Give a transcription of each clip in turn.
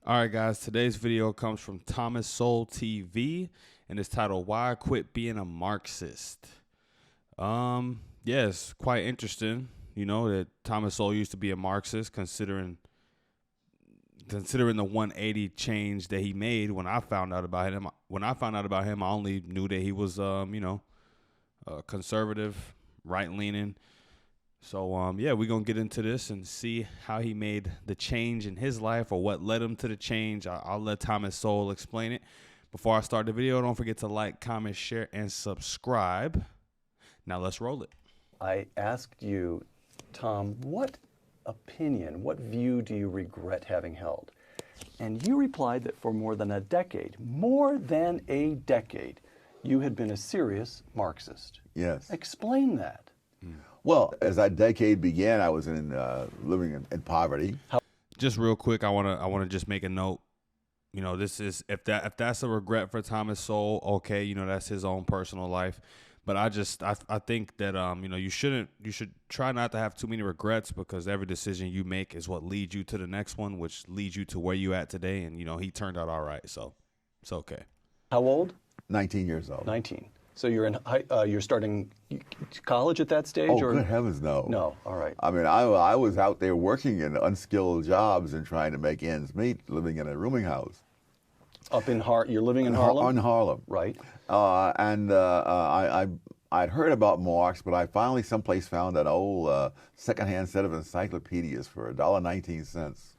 All right, guys, today's video comes from Thomas Sowell TV, and it's titled, Why I Quit Being a Marxist. Yes, quite interesting, that Thomas Sowell used to be a Marxist, considering the 180 change that he made when I found out about him. When I found out about him, I only knew that he was, conservative, right-leaning. So, yeah, we're going to get into this and see how he made the change in his life or what led him to the change. I'll let Thomas Sowell explain it. Before I start the video, don't forget to like, comment, share, and subscribe. Now let's roll it. I asked you, Tom, what opinion, what view do you regret having held? And you replied that for more than a decade, you had been a serious Marxist. Yes. Explain that. Well, as that decade began, I was living in poverty. Just real quick, I wanna just make a note. This is if that's a regret for Thomas Sowell, okay, that's his own personal life. But I think that you should try not to have too many regrets, because every decision you make is what leads you to the next one, which leads you to where you at today. And he turned out all right, so it's okay. How old? 19 years old. 19. So you're starting college at that stage? Oh, or? Good heavens, no. No, all right. I mean, I was out there working in unskilled jobs and trying to make ends meet, living in a rooming house. Up in you're living in Harlem? In Harlem. Right. I'd heard about Marx, but I finally someplace found that old secondhand set of encyclopedias for $1.19,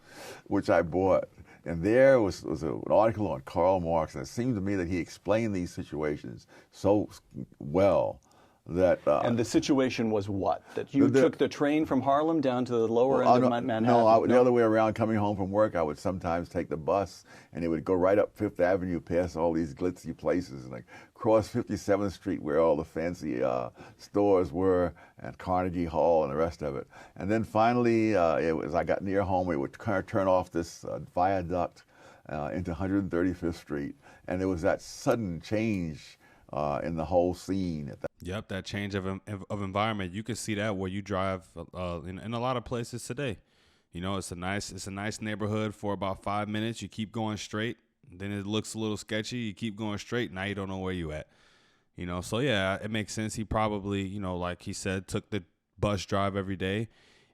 which I bought. And there was an article on Karl Marx, and it seemed to me that he explained these situations so well that... and the situation was what? That you took the train from Harlem down to the lower end of Manhattan? No, the other way around. Coming home from work, I would sometimes take the bus, and it would go right up Fifth Avenue, past all these glitzy places, and cross 57th Street, where all the fancy stores were, and Carnegie Hall and the rest of it. And then finally, as I got near home, it would kind of turn off this viaduct into 135th Street, and there was that sudden change in the whole scene. Yep, that change of environment. You can see that where you drive in a lot of places today. It's a nice neighborhood for about 5 minutes. You keep going straight. Then it looks a little sketchy. You keep going straight. Now you don't know where you at. So yeah, it makes sense. He probably, like he said, took the bus drive every day,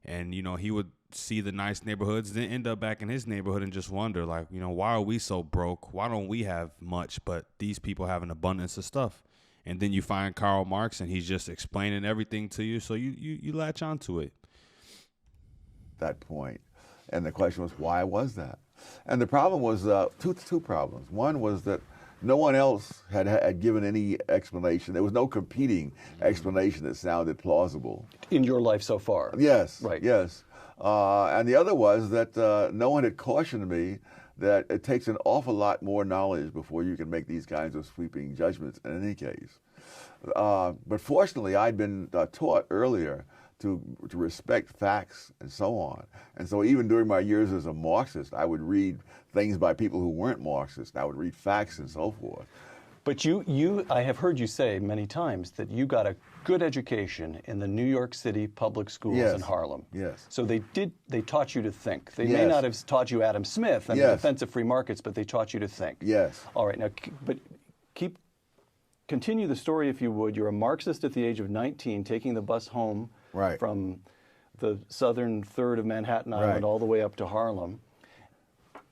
and he would see the nice neighborhoods, then end up back in his neighborhood and just wonder, why are we so broke? Why don't we have much, but these people have an abundance of stuff? And then you find Karl Marx, and he's just explaining everything to you, so you latch onto it. That point, and the question was, why was that? And the problem was two problems. One was that no one else had given any explanation. There was no competing explanation that sounded plausible. In your life so far? Yes. Right. Yes. And the other was that no one had cautioned me that it takes an awful lot more knowledge before you can make these kinds of sweeping judgments in any case. But fortunately, I'd been taught earlier to respect facts and so on. And so even during my years as a Marxist, I would read things by people who weren't Marxists. I would read facts and so forth. But I have heard you say many times that you got a good education in the New York City public schools in Harlem. Yes. So they taught you to think. They may not have taught you Adam Smith and the defense of free markets, but they taught you to think. Yes. All right, now, but continue the story if you would. You're a Marxist at the age of 19, taking the bus home from the southern third of Manhattan Island all the way up to Harlem.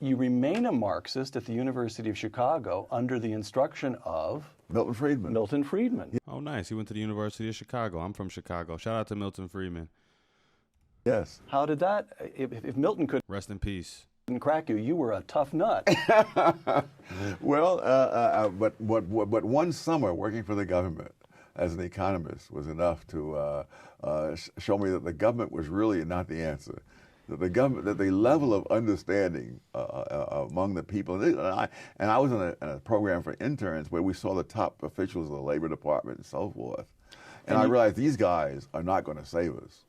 You remain a Marxist at the University of Chicago under the instruction of Milton Friedman. Milton Friedman. Oh, nice. He went to the University of Chicago. I'm from Chicago. Shout out to Milton Friedman. Yes. How did that, if Milton could rest in peace, crack you, you were a tough nut. Well, but one summer working for the government as an economist was enough to show me that the government was really not the answer. That the level of understanding among the people, and I was in a program for interns where we saw the top officials of the Labor Department and so forth, and I realized these guys are not going to save us.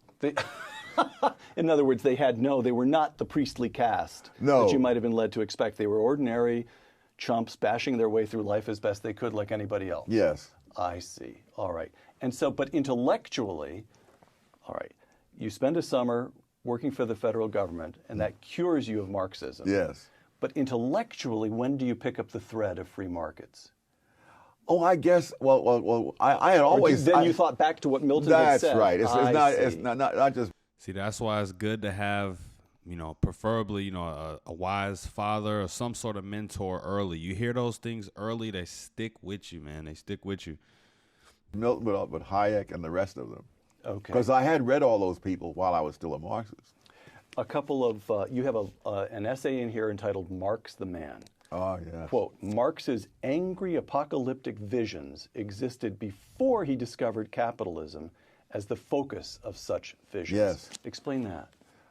In other words, they were not the priestly caste that you might have been led to expect. They were ordinary chumps bashing their way through life as best they could like anybody else. Yes. I see. All right. And so, but intellectually, all right, you spend a summer working for the federal government, and that cures you of Marxism. Yes. But intellectually, when do you pick up the thread of free markets? Oh, I guess. I had always. You thought back to what Milton had said. That's right. It's not just. See, that's why it's good to have, preferably, a wise father or some sort of mentor early. You hear those things early, they stick with you, man. They stick with you. Milton, but Hayek and the rest of them. Okay. Because I had read all those people while I was still a Marxist. A couple of, you have an essay in here entitled Marx the Man. Oh, yeah. Quote, Marx's angry apocalyptic visions existed before he discovered capitalism as the focus of such visions. Yes. Explain that.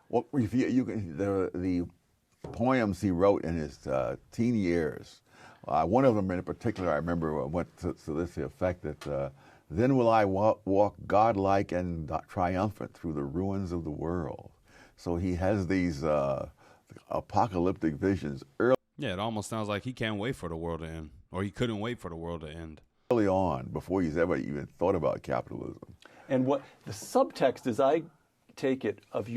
Well, the poems he wrote in his teen years, one of them in particular I remember went to this effect that, then will I walk godlike and triumphant through the ruins of the world. So he has these apocalyptic visions early. Yeah, it almost sounds like he can't wait for the world to end, or he couldn't wait for the world to end. Early on, before he's ever even thought about capitalism. And what the subtext, as I take it, of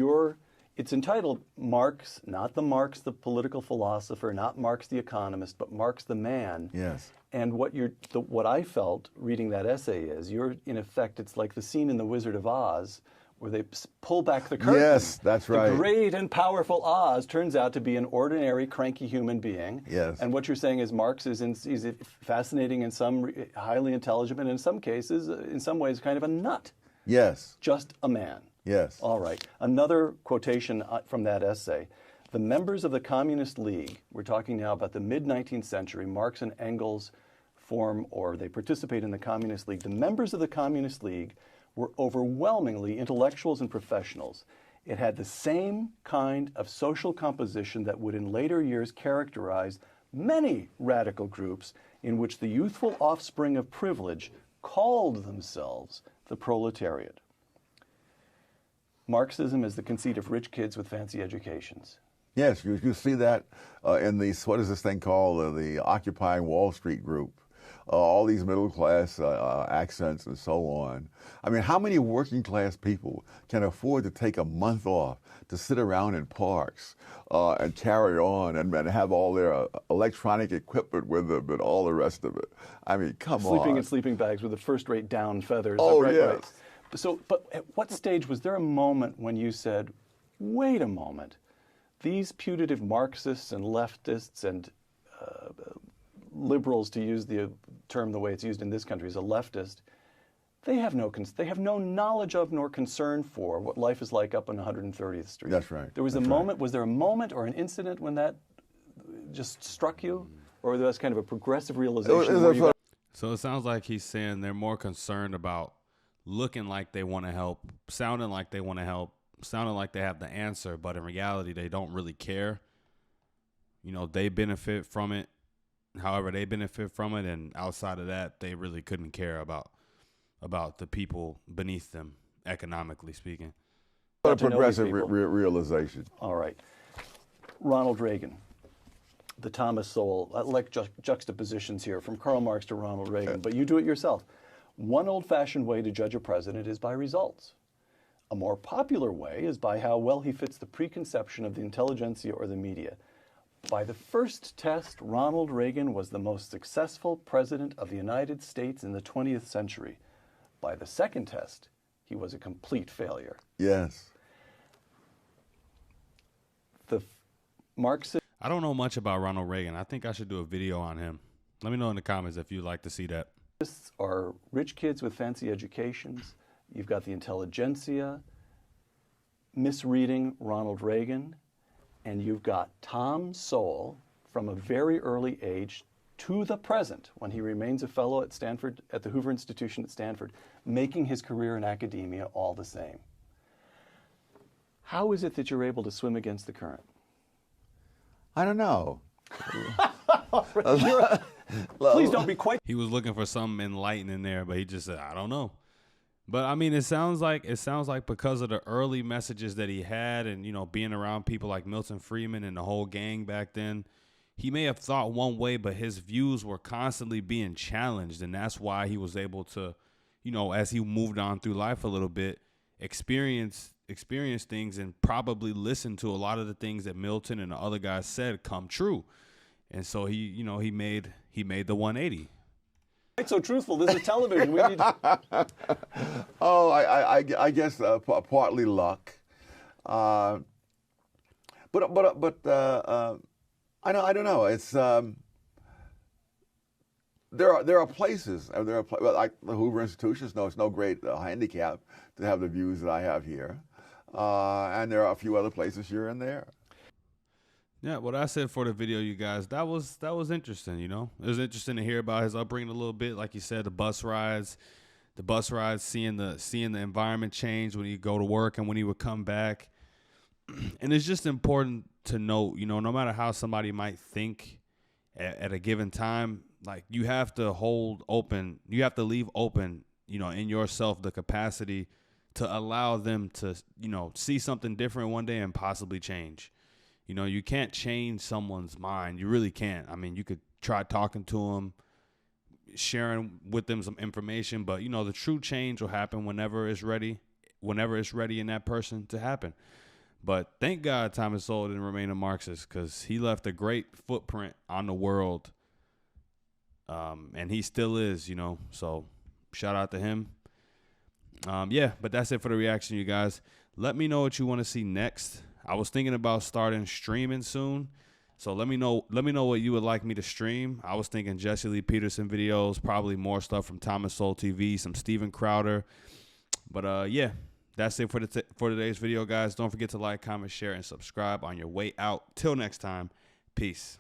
it's entitled Marx, not the Marx, the political philosopher, not Marx the economist, but Marx the man. Yes. And what I felt reading that essay is, in effect, it's like the scene in The Wizard of Oz, where they pull back the curtain. Yes, that's right. The great and powerful Oz turns out to be an ordinary, cranky human being. Yes. And what you're saying is Marx he's fascinating in some, highly intelligent, and in some cases, in some ways, kind of a nut. Yes. Just a man. Yes. All right. Another quotation from that essay. The members of the Communist League, we're talking now about the mid-19th century, Marx and Engels they participate in the Communist League. The members of the Communist League were overwhelmingly intellectuals and professionals. It had the same kind of social composition that would in later years characterize many radical groups in which the youthful offspring of privilege called themselves the proletariat. Marxism is the conceit of rich kids with fancy educations. Yes, you see that in what is this thing called, the Occupying Wall Street group. All these middle class accents and so on. I mean, how many working class people can afford to take a month off to sit around in parks and carry on and have all their electronic equipment with them and all the rest of it? I mean, come on. Sleeping in sleeping bags with the first-rate down feathers. Oh, right, yes. Right. So, but at what stage was there a moment when you said, wait a moment, these putative Marxists and leftists and liberals, to use the term the way it's used in this country, as a leftist, they have no knowledge of nor concern for what life is like up on 130th Street. That's right. There was was there a moment or an incident when that just struck you? Or there was kind of a progressive realization? So it sounds like he's saying they're more concerned about looking like they want to help, sounding like they want to help, sounding like they have the answer, but in reality they don't really care. They benefit from it. However, they benefit from it, and outside of that, they really couldn't care about the people beneath them, economically speaking. A progressive realization. All right. Ronald Reagan, the Thomas Sowell, I like juxtapositions here, from Karl Marx to Ronald Reagan, but you do it yourself. One old-fashioned way to judge a president is by results. A more popular way is by how well he fits the preconception of the intelligentsia or the media. By the first test, Ronald Reagan was the most successful president of the United States in the 20th century. By the second test, he was a complete failure. Yes. The Marxist... I don't know much about Ronald Reagan. I think I should do a video on him. Let me know in the comments if you'd like to see that. Are rich kids with fancy educations. You've got the intelligentsia misreading Ronald Reagan. And you've got Tom Sowell from a very early age to the present, when he remains a fellow at Stanford, at the Hoover Institution at Stanford, making his career in academia all the same. How is it that you're able to swim against the current? I don't know. Please don't be quite... He was looking for something enlightening there, but he just said, I don't know. But I mean, it sounds like because of the early messages that he had, and being around people like Milton Friedman and the whole gang back then, he may have thought one way, but his views were constantly being challenged, and that's why he was able to, as he moved on through life a little bit, experience things and probably listened to a lot of the things that Milton and the other guys said come true. And so he, you know, he made the 180. It's so truthful. This is television. We need to... Oh, I guess partly luck. But I don't know. It's there are places. Like the Hoover institutions. No, it's no great handicap to have the views that I have here, and there are a few other places here and there. Yeah, what I said for the video, you guys, that was interesting. You know, it was interesting to hear about his upbringing a little bit. Like you said, the bus rides, seeing the environment change when he go to work and when he would come back. And it's just important to note, you know, no matter how somebody might think at a given time, like you have to leave open, you know, in yourself the capacity to allow them to, you know, see something different one day and possibly change. You know, you can't change someone's mind. You really can't. I mean, you could try talking to them, sharing with them some information, but, you know, the true change will happen whenever it's ready in that person to happen. But thank God Thomas Sowell didn't remain a Marxist, because he left a great footprint on the world, and he still is, you know, so shout out to him. Yeah, but that's it for the reaction, you guys. Let me know what you want to see next. I was thinking about starting streaming soon, so let me know what you would like me to stream. I was thinking Jesse Lee Peterson videos, probably more stuff from Thomas Sowell TV, some Steven Crowder. But yeah, that's it for today's video, guys. Don't forget to like, comment, share, and subscribe on your way out. Till next time, peace.